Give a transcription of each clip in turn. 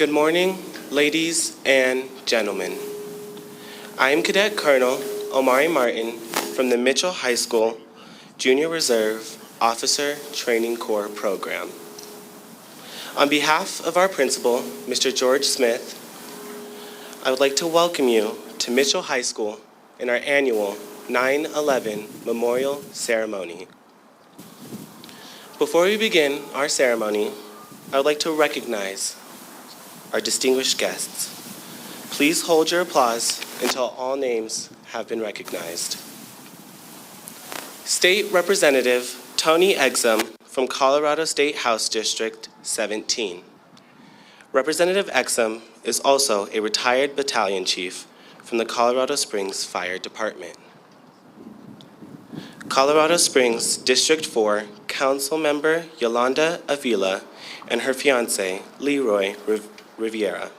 Good morning, ladies and gentlemen. I am Cadet Colonel Omari Martin from the Mitchell High School Junior Reserve Officer Training Corps program. On behalf of our principal, Mr. George Smith, I would like to welcome you to Mitchell High School in our annual 9/11 Memorial Ceremony. Before we begin our ceremony, I would like to recognize our distinguished guests. Please hold your applause until all names have been recognized. State Representative Tony Exum from Colorado State House District 17. Representative Exum is also a retired battalion chief from the Colorado Springs Fire Department. Colorado Springs District 4 Council Member Yolanda Avila and her fiancé, Leroy Riviera.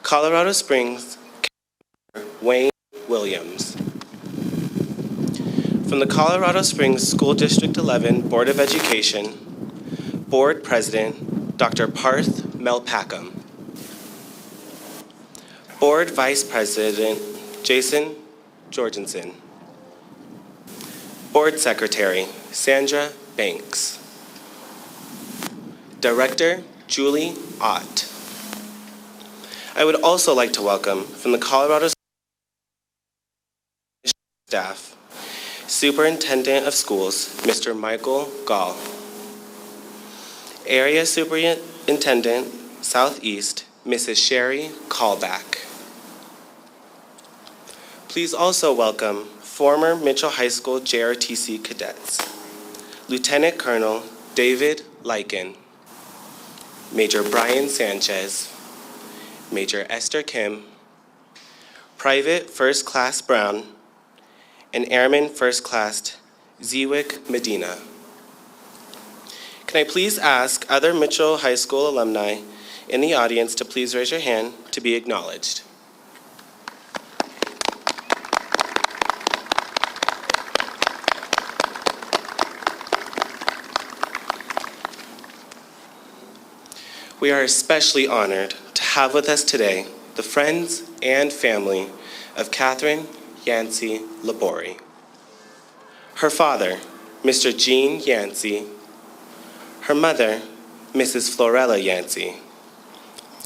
Colorado Springs Wayne Williams. From the Colorado Springs School District 11 Board of Education, Board President Dr. Parth Melpackham. Board Vice President Jason Jorgensen. Board Secretary Sandra Banks. Director Julie Ott. I would also like to welcome from the Colorado staff, Superintendent of Schools, Mr. Michael Gall. Area Superintendent, Southeast, Mrs. Sherry Callback. Please also welcome former Mitchell High School JRTC cadets, Lieutenant Colonel David Lyken, Major Brian Sanchez, Major Esther Kim, Private First Class Brown, and Airman First Class Zewick Medina. Can I please ask other Mitchell High School alumni in the audience to please raise your hand to be acknowledged? We are especially honored to have with us today the friends and family of Katherine Yancey Laborie. Her father, Mr. Gene Yancey. Her mother, Mrs. Florella Yancey.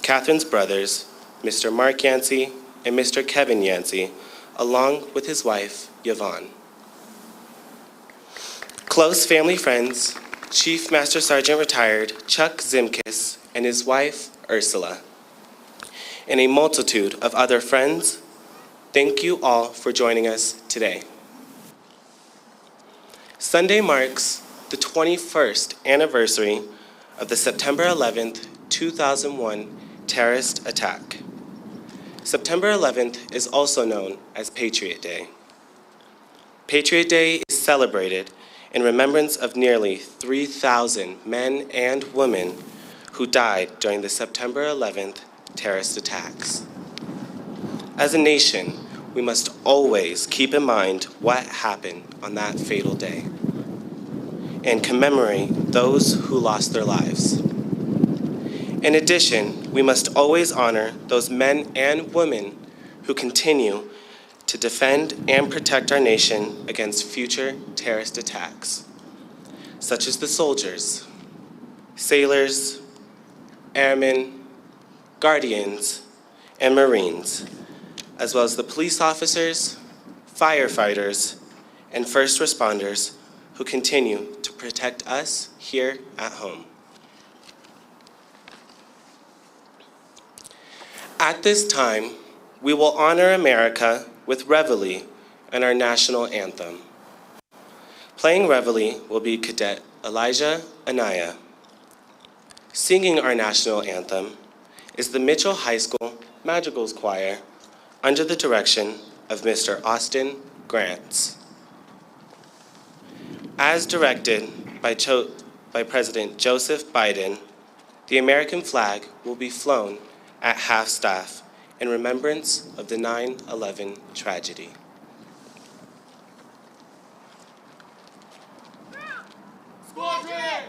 Katherine's brothers, Mr. Mark Yancey and Mr. Kevin Yancey, along with his wife, Yvonne. Close family friends, Chief Master Sergeant Retired Chuck Zimkis and his wife, Ursula, and a multitude of other friends, thank you all for joining us today. Sunday marks the 21st anniversary of the September 11th, 2001 terrorist attack. September 11th is also known as Patriot Day. Patriot Day is celebrated in remembrance of nearly 3,000 men and women who died during the September 11th terrorist attacks. As a nation, we must always keep in mind what happened on that fatal day and commemorate those who lost their lives. In addition, we must always honor those men and women who continue to defend and protect our nation against future terrorist attacks, such as the soldiers, sailors, airmen, guardians, and Marines, as well as the police officers, firefighters, and first responders who continue to protect us here at home. At this time, we will honor America with Reveille and our national anthem. Playing Reveille will be Cadet Elijah Anaya. Singing our national anthem is the Mitchell High School Madrigals Choir under the direction of Mr. Austin Grants. As directed by President Joseph Biden, the American flag will be flown at half-staff in remembrance of the 9/11 tragedy. Squadron!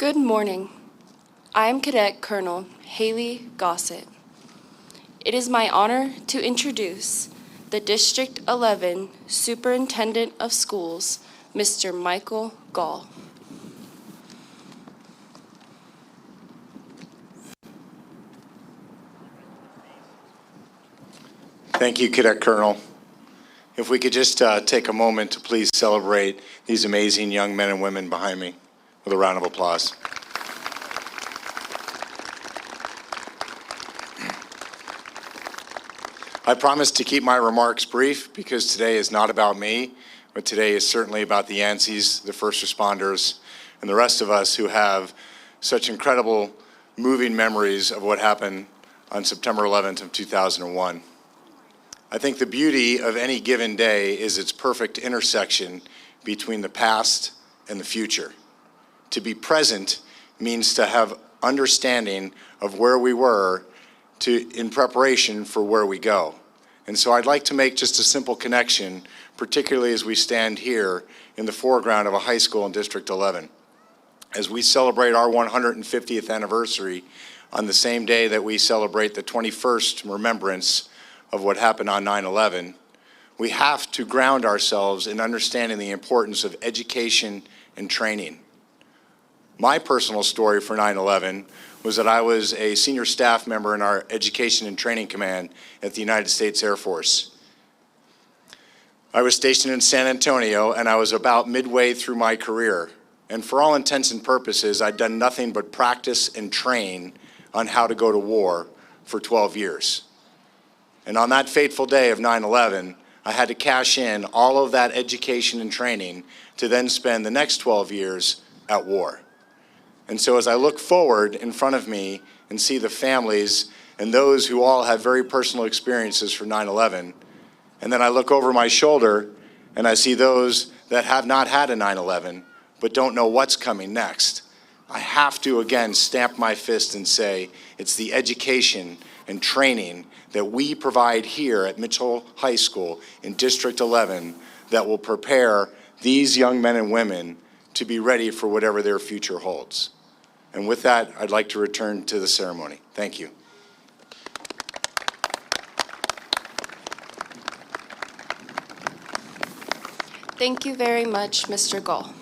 Good morning. I am Cadet Colonel Haley Gossett. It is my honor to introduce the District 11 Superintendent of Schools, Mr. Michael Gall. Thank you, Cadet Colonel. If we could just take a moment to please celebrate these amazing young men and women behind me with a round of applause. I promise to keep my remarks brief because today is not about me, but today is certainly about the Yanceys, the first responders, and the rest of us who have such incredible, moving memories of what happened on September 11th of 2001. I think the beauty of any given day is its perfect intersection between the past and the future. To be present means to have understanding of where we were in preparation for where we go. And so I'd like to make just a simple connection, particularly as we stand here in the foreground of a high school in District 11. As we celebrate our 150th anniversary on the same day that we celebrate the 21st remembrance of what happened on 9/11, we have to ground ourselves in understanding the importance of education and training. My personal story for 9/11 was that I was a senior staff member in our Education and Training Command at the United States Air Force. I was stationed in San Antonio, and I was about midway through my career. And for all intents and purposes, I'd done nothing but practice and train on how to go to war for 12 years. And on that fateful day of 9/11, I had to cash in all of that education and training to then spend the next 12 years at war. And so as I look forward in front of me and see the families and those who all have very personal experiences for 9/11, and then I look over my shoulder and I see those that have not had a 9/11 but don't know what's coming next, I have to again stamp my fist and say it's the education and training that we provide here at Mitchell High School in District 11 that will prepare these young men and women to be ready for whatever their future holds. And with that, I'd like to return to the ceremony. Thank you. Thank you very much, Mr. Gall.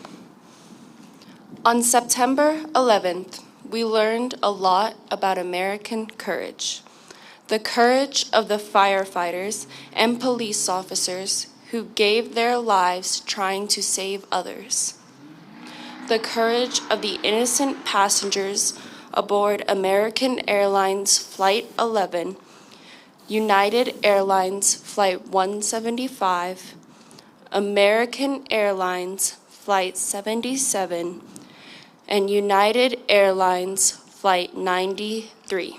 On September 11th, we learned a lot about American courage. The courage of the firefighters and police officers who gave their lives trying to save others. The courage of the innocent passengers aboard American Airlines Flight 11, United Airlines Flight 175, American Airlines Flight 77, and United Airlines Flight 93,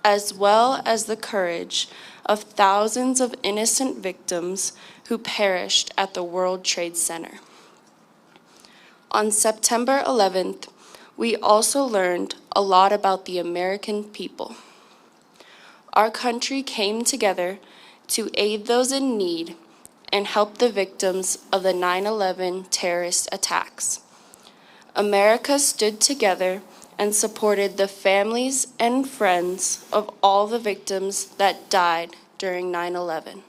as well as the courage of thousands of innocent victims who perished at the World Trade Center. On September 11th, we also learned a lot about the American people. Our country came together to aid those in need and help the victims of the 9/11 terrorist attacks. America stood together and supported the families and friends of all the victims that died during 9/11.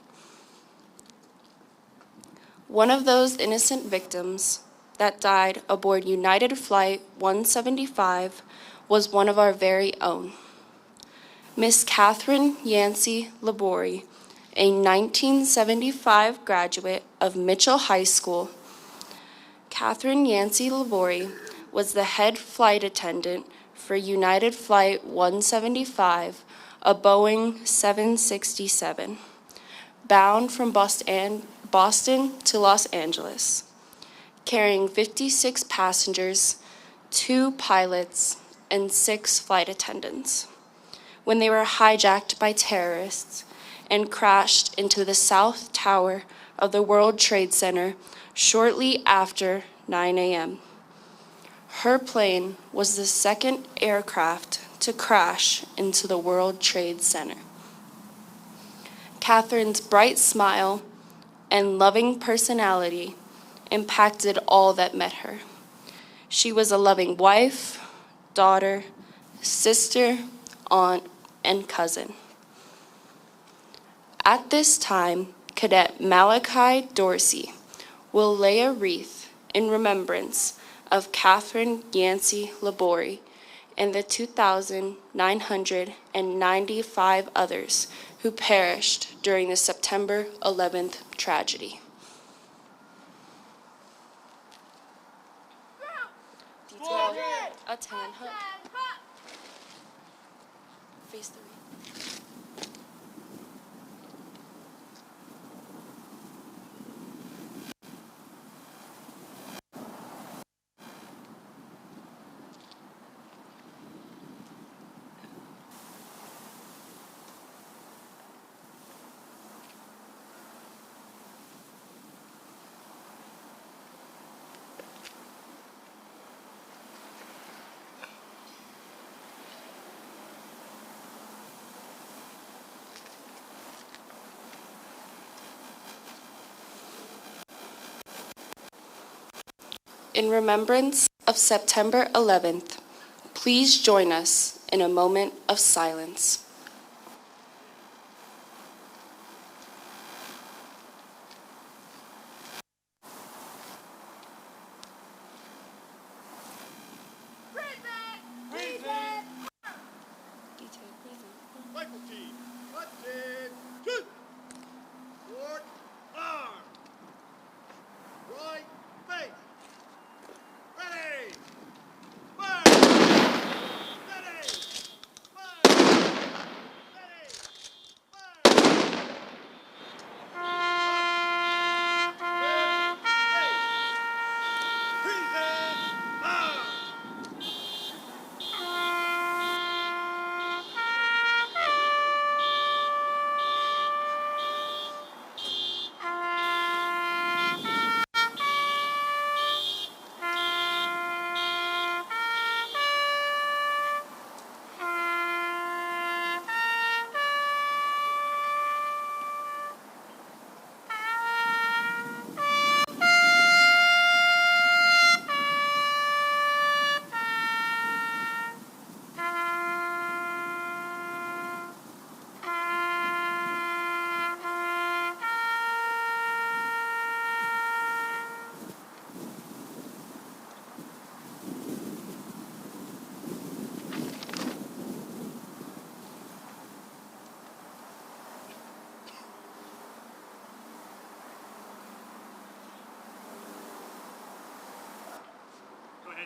One of those innocent victims that died aboard United Flight 175 was one of our very own. Miss Katherine Yancey Laborie, a 1975 graduate of Mitchell High School. Katherine Yancey Laborie was the head flight attendant for United Flight 175, a Boeing 767, bound from Boston to Los Angeles, carrying 56 passengers, 2 pilots, and 6 flight attendants, when they were hijacked by terrorists and crashed into the South Tower of the World Trade Center shortly after 9 a.m. Her plane was the second aircraft to crash into the World Trade Center. Katherine's bright smile and loving personality impacted all that met her. She was a loving wife, daughter, sister, aunt, and cousin. At this time, Cadet Malachi Dorsey will lay a wreath in remembrance of Katherine Yancey Laborie and the 2,995 others who perished during the September 11th tragedy. Detail. Attend. Face the wreath. In remembrance of September 11th, please join us in a moment of silence.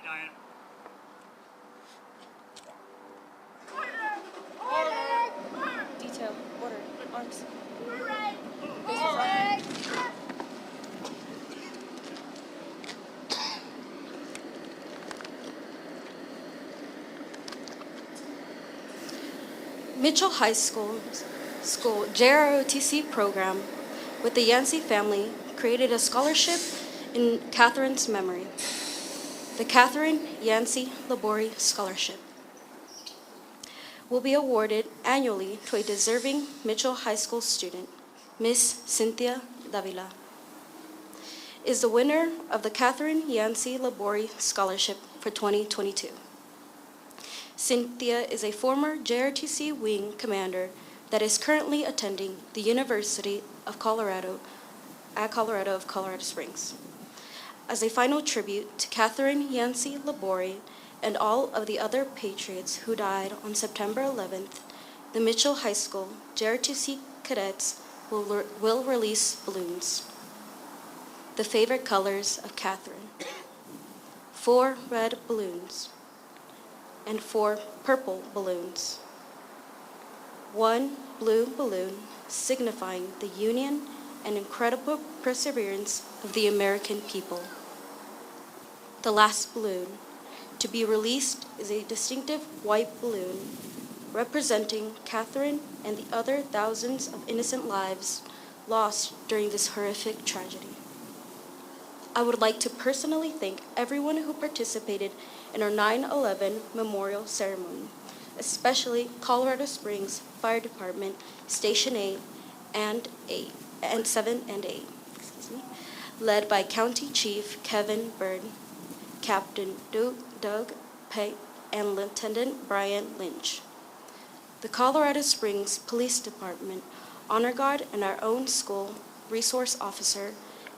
Diana. Detail. Order. Arms. Mitchell High School JROTC program with the Yancey family created a scholarship in Katherine's memory, the Katherine Yancey Laborie Scholarship. Will be awarded annually to a deserving Mitchell High School student, Miss Cynthia Davila, is the winner of the Katherine Yancey Laborie Scholarship for 2022. Cynthia is a former JRTC wing commander that is currently attending the University of Colorado at Colorado Springs. As a final tribute to Katherine Yancey Laborie and all of the other patriots who died on September 11th, the Mitchell High School JRTC cadets will release balloons. The favorite colors of Katherine: 4 red balloons and 4 purple balloons. 1 blue balloon signifying the union and incredible perseverance of the American people. The last balloon to be released is a distinctive white balloon representing Katherine and the other thousands of innocent lives lost during this horrific tragedy. I would like to personally thank everyone who participated in our 9/11 memorial ceremony, especially Colorado Springs Fire Department, Station 8 and 7 and 8, led by County Chief Kevin Bird, Captain Doug Pate, and Lieutenant Brian Lynch. The Colorado Springs Police Department Honor Guard, and our own school resource officer,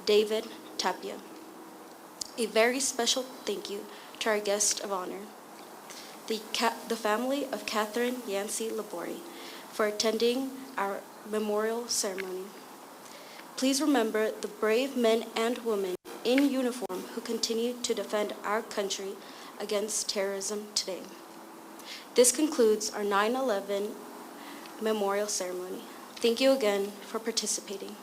David Tapia. A very special thank you to our guest of honor, the family of Katherine Yancey Laborie, for attending our memorial ceremony. Please remember the brave men and women in uniform who continue to defend our country against terrorism today. This concludes our 9/11 memorial ceremony. Thank you again for participating.